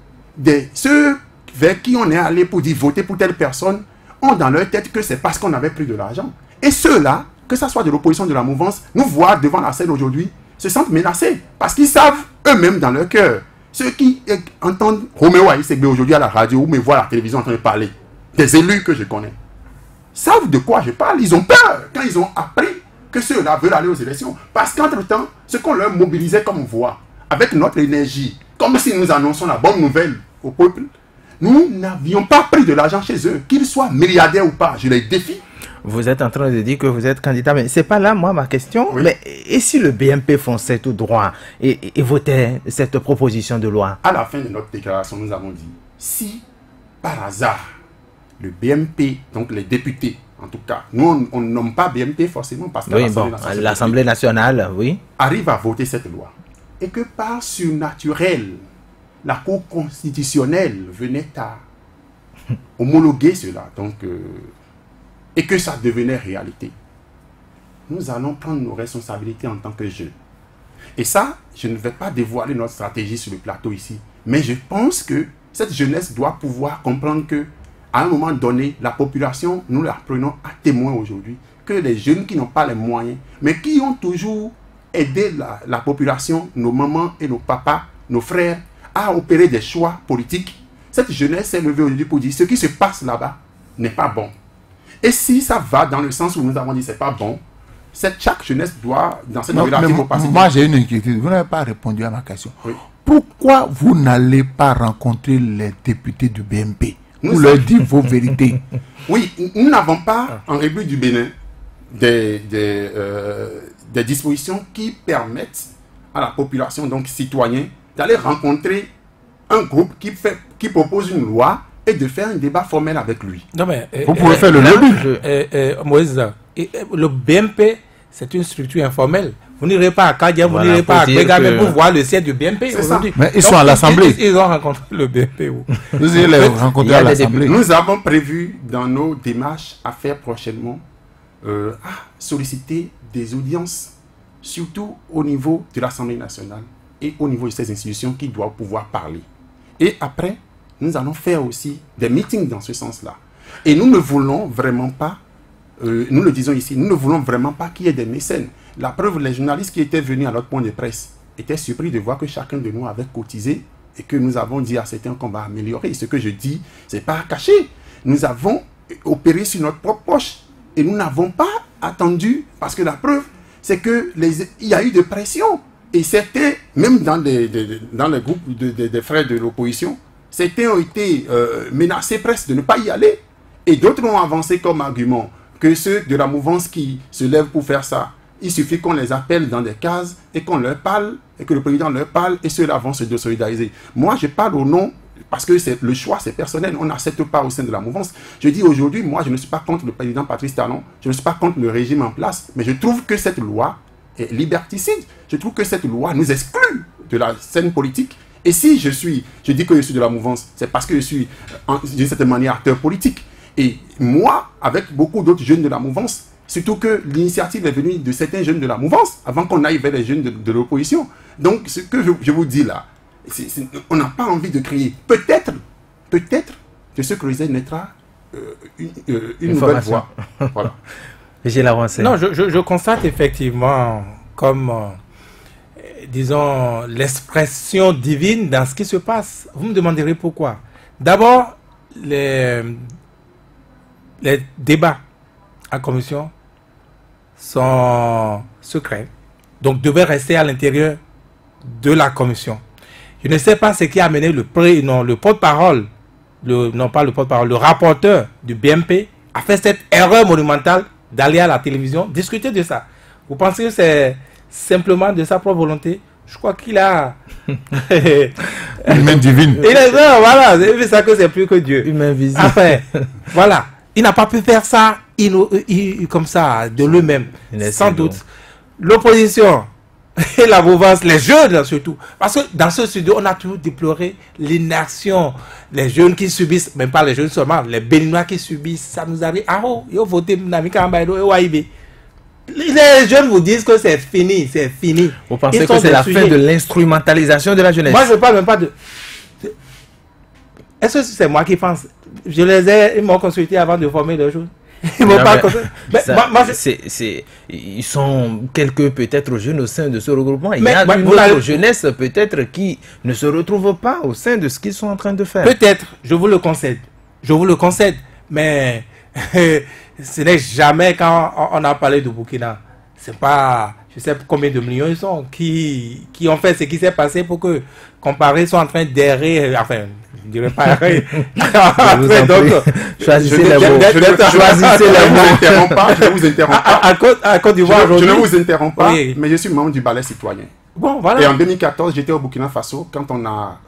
ceux vers qui on est allé pour dire voter pour telle personne ont dans leur tête que c'est parce qu'on avait pris de l'argent. Et ceux-là, que ce soit de l'opposition, de la mouvance, nous voient devant la scène aujourd'hui, se sentent menacés parce qu'ils savent eux-mêmes dans leur cœur. Ceux qui entendent Roméo Aïssegbe aujourd'hui à la radio ou me voient à la télévision en train de parler, des élus que je connais, savent de quoi je parle. Ils ont peur quand ils ont appris que ceux-là veulent aller aux élections. Parce qu'entre-temps, ce qu'on leur mobilisait comme voix, avec notre énergie, comme si nous annonçons la bonne nouvelle au peuple, nous n'avions pas pris de l'argent chez eux, qu'ils soient milliardaires ou pas. Je les défie. Vous êtes en train de dire que vous êtes candidat, mais c'est pas là, moi, ma question. Oui. Mais et si le BMP fonçait tout droit et votait cette proposition de loi? À la fin de notre déclaration, nous avons dit, si par hasard, le BMP, donc les députés, en tout cas, nous on ne nomme pas BMP forcément parce que oui, l'Assemblée nationale, oui, arrive à voter cette loi. Et que par surnaturel, la Cour constitutionnelle venait à homologuer cela. Donc, et que ça devenait réalité. Nous allons prendre nos responsabilités en tant que jeunes. Et ça, je ne vais pas dévoiler notre stratégie sur le plateau ici. Mais je pense que cette jeunesse doit pouvoir comprendre que à un moment donné, la population, nous la prenons à témoin aujourd'hui, que les jeunes qui n'ont pas les moyens, mais qui ont toujours aidé la population, nos mamans et nos papas, nos frères, à opérer des choix politiques, cette jeunesse s'est levée aujourd'hui pour dire ce qui se passe là-bas n'est pas bon. Et si ça va dans le sens où nous avons dit c'est pas bon, chaque jeunesse doit, dans cette narrative, passer. Moi, j'ai une inquiétude. Vous n'avez pas répondu à ma question. Oui. Pourquoi vous n'allez pas rencontrer les députés du BMP? Vous leur dites vos vérités. Oui, nous n'avons pas en République du Bénin des dispositions qui permettent à la population, donc citoyens, d'aller rencontrer un groupe qui propose une loi et de faire un débat formel avec lui. Non mais, vous pouvez faire le lobby. Moïse, le BMP, c'est une structure informelle. Vous n'irez pas à Kadia, vous n'irez pas à Bégamé pour voir le siège du BMP aujourd'hui. Mais ils sont à l'Assemblée. Ils ont rencontré le BMP. Vous allez les rencontrer à l'Assemblée. Nous avons prévu dans nos démarches à faire prochainement solliciter des audiences, surtout au niveau de l'Assemblée nationale et au niveau de ces institutions qui doivent pouvoir parler. Et après, nous allons faire aussi des meetings dans ce sens-là. Et nous ne voulons vraiment pas, nous le disons ici, nous ne voulons vraiment pas qu'il y ait des mécènes. La preuve, les journalistes qui étaient venus à notre point de presse étaient surpris de voir que chacun de nous avait cotisé et que nous avons dit à certains qu'on va améliorer. Ce que je dis, ce n'est pas caché. Nous avons opéré sur notre propre poche et nous n'avons pas attendu, parce que la preuve, c'est qu'il y a eu de pression. Et c'était, même dans les groupes des frères de l'opposition, certains ont été menacés presque de ne pas y aller. Et d'autres ont avancé comme argument que ceux de la mouvance qui se lèvent pour faire ça, il suffit qu'on les appelle dans des cases et qu'on leur parle, et que le président leur parle, et ceux-là vont se désolidariser. Moi, je parle au nom, parce que le choix, c'est personnel. On n'accepte pas au sein de la mouvance. Je dis aujourd'hui, moi, je ne suis pas contre le président Patrice Talon, je ne suis pas contre le régime en place, mais je trouve que cette loi est liberticide. Je trouve que cette loi nous exclut de la scène politique. Et si je dis que je suis de la mouvance, c'est parce que je suis d'une certaine manière acteur politique. Et moi, avec beaucoup d'autres jeunes de la mouvance, surtout que l'initiative est venue de certains jeunes de la mouvance, avant qu'on aille vers les jeunes de l'opposition. Donc, ce que je vous dis là, on n'a pas envie de créer. Peut-être que ce creuset naîtra une nouvelle voie. Voilà. Non, je constate effectivement comme, disons, l'expression divine dans ce qui se passe. Vous me demanderez pourquoi. D'abord, les débats en commission sont secrets, donc devaient rester à l'intérieur de la commission. Je ne sais pas ce qui a amené le porte-parole, le rapporteur du BMP a fait cette erreur monumentale d'aller à la télévision discuter de ça. Vous pensez que c'est simplement de sa propre volonté? Je crois qu'il a une main divine. Voilà, c'est ça que c'est plus que Dieu. Une main visible. Enfin, voilà. Il n'a pas pu faire ça comme ça, de lui-même. Sans doute. L'opposition et la mouvance, les jeunes surtout. Parce que dans ce studio, on a toujours déploré l'inaction. Les jeunes qui subissent, même pas les jeunes seulement, les Béninois qui subissent, ça nous arrive. Ah oh, ils ont voté les jeunes vous disent que c'est fini, c'est fini. Vous pensez que c'est la fin de l'instrumentalisation de la jeunesse? Moi, je ne parle même pas de... Est-ce que c'est moi qui pense? Ils m'ont consulté avant de former le jour. Ils sont quelques peut-être jeunes au sein de ce regroupement. Il y a une autre jeunesse peut-être qui ne se retrouve pas au sein de ce qu'ils sont en train de faire. Peut-être, je vous le concède. Je vous le concède. Mais ce n'est jamais quand on a parlé de Burkina. C'est pas, je sais pas combien de millions ils sont qui ont fait ce qui s'est passé pour que, comparés, sont en train d'errer. Enfin, je ne dirais pas errer. Choisissez les mots. Je ne vous interromps pas. À Côte d'Ivoire aujourd'hui. Je ne vous interromps pas, mais je suis membre du ballet citoyen. Bon, voilà. Et en 2014, j'étais au Burkina Faso quand on a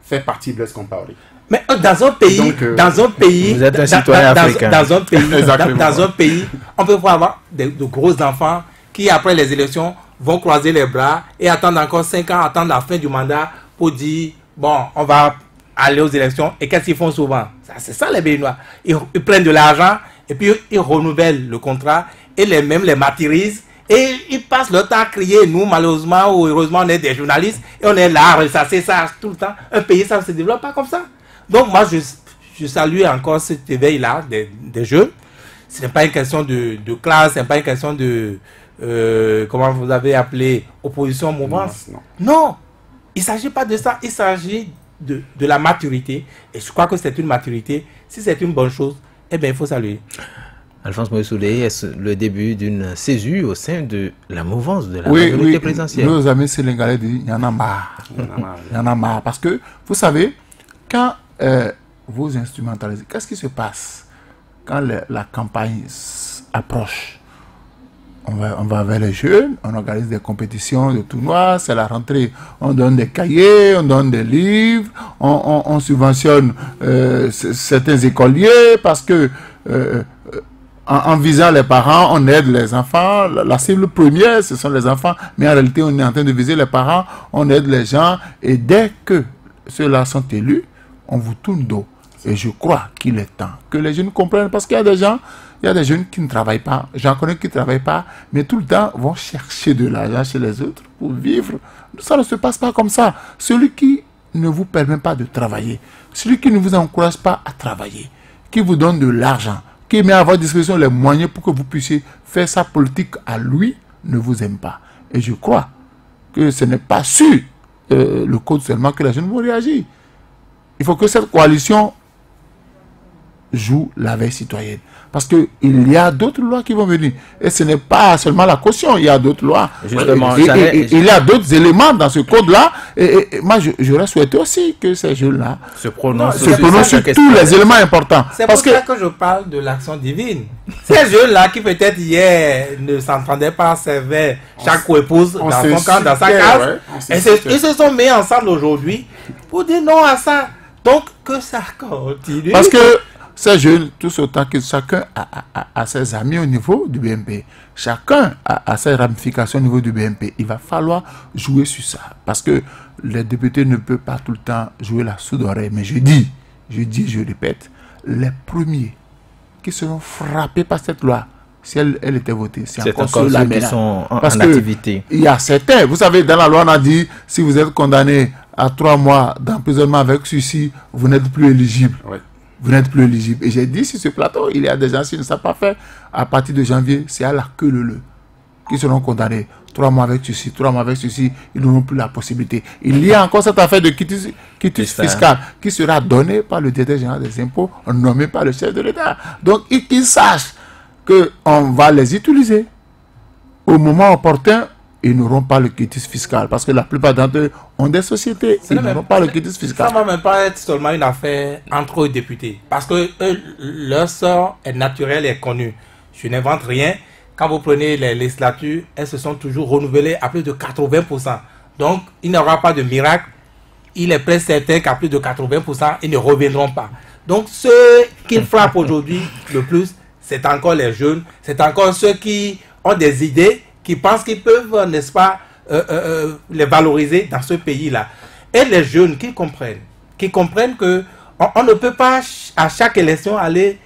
fait partie de Blaise Compaoré. Mais dans un pays, vous êtes un citoyen africain. Dans un pays, on peut avoir de gros enfants qui, après les élections, vont croiser les bras et attendre encore 5 ans, attendre la fin du mandat pour dire, bon, on va aller aux élections. Et qu'est-ce qu'ils font souvent? C'est ça les Béninois. Ils prennent de l'argent et puis ils renouvellent le contrat et les martyrisent. Et ils passent leur temps à crier. Nous, malheureusement ou heureusement, on est des journalistes et on est là à ressasser ça tout le temps. Un pays, ça ne se développe pas comme ça. Donc moi, je salue encore cet éveil-là des jeunes. Ce n'est pas une question de classe, ce n'est pas une question de, comment vous avez appelé, opposition mouvance. Non, il ne s'agit pas de ça, il s'agit de la maturité. Et je crois que c'est une maturité. Si c'est une bonne chose, eh bien, il faut saluer. Alphonse Moïsoulé, est-ce le début d'une césure au sein de la mouvance de la majorité présidentielle? Nos amis sénégalais disent, il y en a marre. Il y en a marre. Parce que, vous savez, quand vous instrumentalisez, qu'est-ce qui se passe quand la campagne approche? On va vers les jeunes, on organise des compétitions de tournois, c'est la rentrée, on donne des cahiers, on donne des livres, on subventionne certains écoliers parce que en visant les parents, on aide les enfants. La cible première, ce sont les enfants, mais en réalité, on est en train de viser les parents, on aide les gens, et dès que ceux-là sont élus, on vous tourne dos. Et je crois qu'il est temps que les jeunes comprennent, parce qu'il y a des gens, il y a des jeunes qui ne travaillent pas, j'en connais qui ne travaillent pas, mais tout le temps vont chercher de l'argent chez les autres pour vivre. Ça ne se passe pas comme ça. Celui qui ne vous permet pas de travailler, celui qui ne vous encourage pas à travailler, qui vous donne de l'argent, qui met à votre disposition les moyens pour que vous puissiez faire sa politique à lui, ne vous aime pas. Et je crois que ce n'est pas sur le code seulement que les jeunes vont réagir. Il faut que cette coalition joue la veille citoyenne. Parce qu'il y a d'autres lois qui vont venir. Et ce n'est pas seulement la caution, il y a d'autres lois. Justement, il y a d'autres éléments dans ce code-là. Et moi, j'aurais souhaité aussi que ces jeunes-là se prononcent sur tous les éléments importants. C'est pour ça que je parle de l'action divine. Ces jeunes-là qui peut-être hier ne s'entendaient pas, servaient chaque épouse dans son camp, dans sa case. Ils se sont mis ensemble aujourd'hui pour dire non à ça. Donc, que ça continue. Parce que ces jeunes, tous autant que chacun a ses amis au niveau du BMP, chacun a ses ramifications au niveau du BMP. Il va falloir jouer sur ça. Parce que les députés ne peuvent pas tout le temps jouer la sourde oreille. Mais je répète, les premiers qui seront frappés par cette loi, si elle était votée, c'est encore ceux qui sont en activité. Il y a certains, vous savez, dans la loi, on a dit, si vous êtes condamné à 3 mois d'emprisonnement avec sursis, vous n'êtes plus éligible. Ouais. Vous n'êtes plus éligible. Et j'ai dit sur ce plateau, il y a des gens qui ne savent pas faire. À partir de janvier, c'est à la queue leu qui seront condamnés. 3 mois avec sursis, 3 mois avec sursis, ils n'auront plus la possibilité. Il y a encore cette affaire de quitus fiscal qui sera donnée par le directeur général des impôts, nommé par le chef de l'État. Donc, qu'ils sachent qu'on va les utiliser au moment opportun. Ils n'auront pas le quitus fiscal parce que la plupart d'entre eux ont des sociétés. Ils n'auront pas le quitus fiscal. Ça ne va même pas être seulement une affaire entre eux députés parce que leur sort est naturel et connu. Je n'invente rien. Quand vous prenez les législatures, elles se sont toujours renouvelées à plus de 80%. Donc, il n'y aura pas de miracle. Il est presque certain qu'à plus de 80%, ils ne reviendront pas. Donc, ceux qui frappent aujourd'hui le plus, c'est encore les jeunes, c'est encore ceux qui ont des idées, qui pensent qu'ils peuvent, n'est-ce pas, les valoriser dans ce pays-là. Et les jeunes qui comprennent que on ne peut pas à chaque élection aller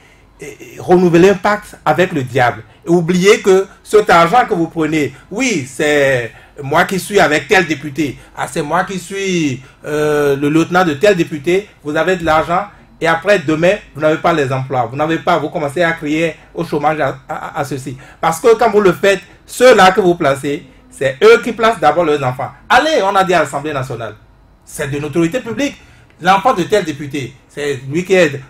renouveler un pacte avec le diable. Et oubliez que cet argent que vous prenez, oui, c'est moi qui suis avec tel député, c'est moi qui suis le lieutenant de tel député, vous avez de l'argent, et après, demain, vous n'avez pas les emplois. Vous commencez à crier au chômage à ceci. Parce que quand vous le faites, ceux-là que vous placez, c'est eux qui placent d'abord leurs enfants. Allez, on a dit à l'Assemblée nationale. C'est de l'autorité publique. L'enfant de tel député, c'est lui qui est...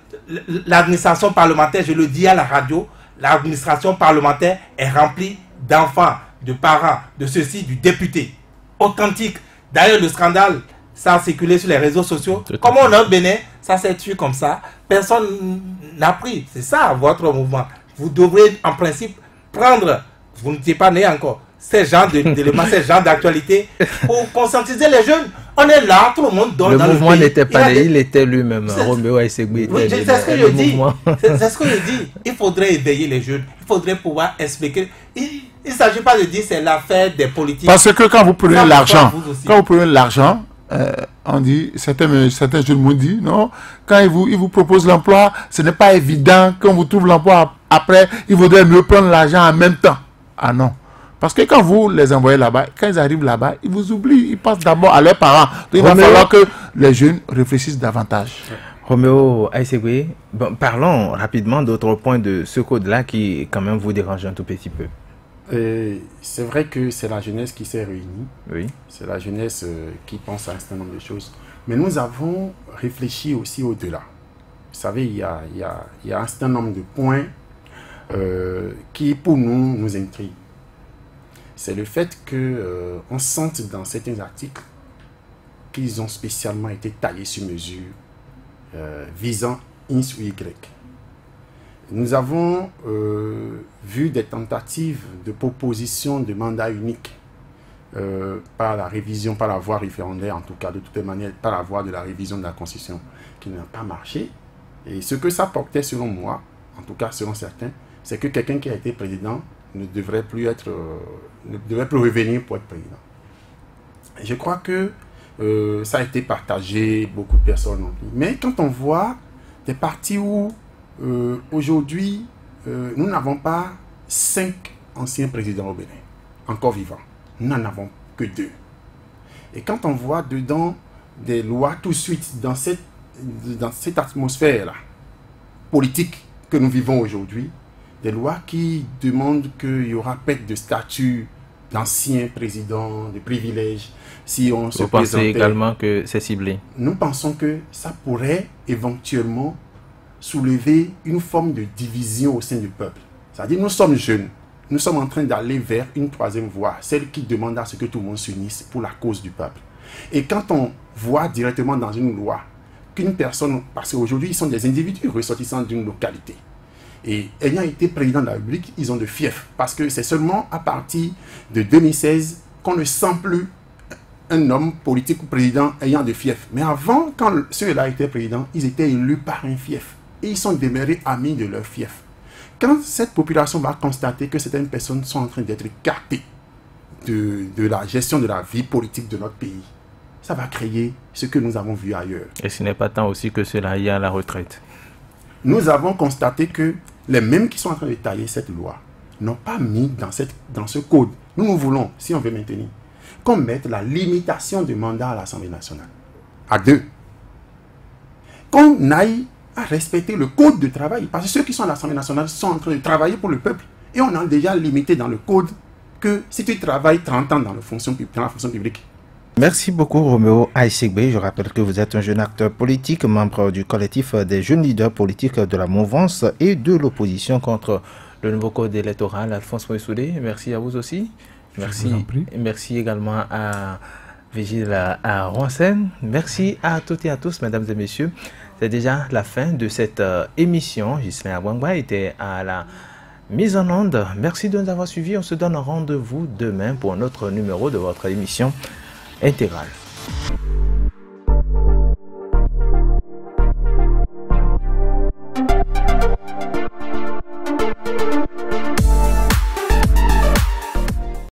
L'administration parlementaire, je le dis à la radio, l'administration parlementaire est remplie d'enfants, de parents, de ceci, du député. Authentique. D'ailleurs, le scandale, ça a circulé sur les réseaux sociaux. Comme on a au Bénin, ça s'est tué comme ça. Personne n'a pris. C'est ça votre mouvement. Vous devrez en principe prendre, vous n'étiez pas né encore, ces genres d'éléments, ces genres d'actualité pour conscientiser les jeunes. On est là, tout le monde donne. Le mouvement n'était pas né, il était lui-même. Roméo Aïsségui était c'est ce que je dis. C'est ce que je dis. Il faudrait éveiller les jeunes. Il faudrait pouvoir expliquer. Il ne s'agit pas de dire c'est l'affaire des politiques. Parce que quand vous prenez l'argent, on dit, certains jeunes m'ont dit, non, quand ils vous proposent l'emploi, ce n'est pas évident. Quand vous trouvez l'emploi après, il vaudrait mieux prendre l'argent en même temps. Ah non. Parce que quand vous les envoyez là-bas, quand ils arrivent là-bas, ils vous oublient. Ils pensent d'abord à leurs parents. Donc il va falloir que les jeunes réfléchissent davantage. Roméo Aïsségui, bon, parlons rapidement d'autres points de ce code-là qui, quand même, vous dérange un tout petit peu. C'est vrai que c'est la jeunesse qui s'est réunie. Oui. C'est la jeunesse qui pense à un certain nombre de choses. Mais nous avons réfléchi aussi au-delà. Vous savez, il y a un certain nombre de points qui, pour nous intriguent. C'est le fait qu'on sente dans certains articles qu'ils ont spécialement été taillés sur mesure visant X ou Y. Nous avons vu des tentatives de proposition de mandat unique par la révision, par la voie référendaire, en tout cas, de toutes manières, par la voie de la révision de la Constitution, qui n'a pas marché. Et ce que ça portait, selon moi, en tout cas selon certains, c'est que quelqu'un qui a été président ne devrait plus revenir pour être président. Et je crois que ça a été partagé, beaucoup de personnes ont dit. Mais quand on voit des partis où aujourd'hui, nous n'avons pas 5 anciens présidents au Bénin, encore vivants. Nous n'en avons que 2. Et quand on voit dedans des lois tout de suite dans cette atmosphère-là, politique que nous vivons aujourd'hui, des lois qui demandent qu'il y aura perte de statut d'anciens présidents, de privilèges, si on se présentait. Vous pensez également que c'est ciblé? Nous pensons que ça pourrait éventuellement soulever une forme de division au sein du peuple. C'est-à-dire, nous sommes jeunes, nous sommes en train d'aller vers une 3e voie, celle qui demande à ce que tout le monde s'unisse pour la cause du peuple. Et quand on voit directement dans une loi qu'une personne, parce qu'aujourd'hui, ils sont des individus ressortissants d'une localité, et ayant été président de la République, ils ont de fief, parce que c'est seulement à partir de 2016 qu'on ne sent plus un homme politique ou président ayant de fief. Mais avant, quand ceux-là étaient présidents, ils étaient élus par un fief. et ils sont demeurés amis de leur fief. Quand cette population va constater que certaines personnes sont en train d'être écartées de la gestion de la vie politique de notre pays, ça va créer ce que nous avons vu ailleurs. Et ce n'est pas tant aussi que cela y a à la retraite. Nous avons constaté que les mêmes qui sont en train de tailler cette loi n'ont pas mis dans ce code. Nous voulons, si on veut maintenir, qu'on mette la limitation du mandat à l'Assemblée nationale à 2. Qu'on aille à respecter le code de travail. Parce que ceux qui sont à l'Assemblée nationale sont en train de travailler pour le peuple. Et on a déjà limité dans le code que si tu travailles 30 ans dans la fonction publique. Merci beaucoup Roméo Aïssigbe. Je rappelle que vous êtes un jeune acteur politique, membre du collectif des jeunes leaders politiques de la mouvance et de l'opposition contre le nouveau code électoral. Alphonse Moïsoudé, merci à vous aussi. Merci également à Vigile à Ronsen. Merci à toutes et à tous, mesdames et messieurs. C'est déjà la fin de cette émission. Ghislain Abouangba était à la mise en onde. Merci de nous avoir suivis. On se donne rendez-vous demain pour un autre numéro de votre émission intégrale.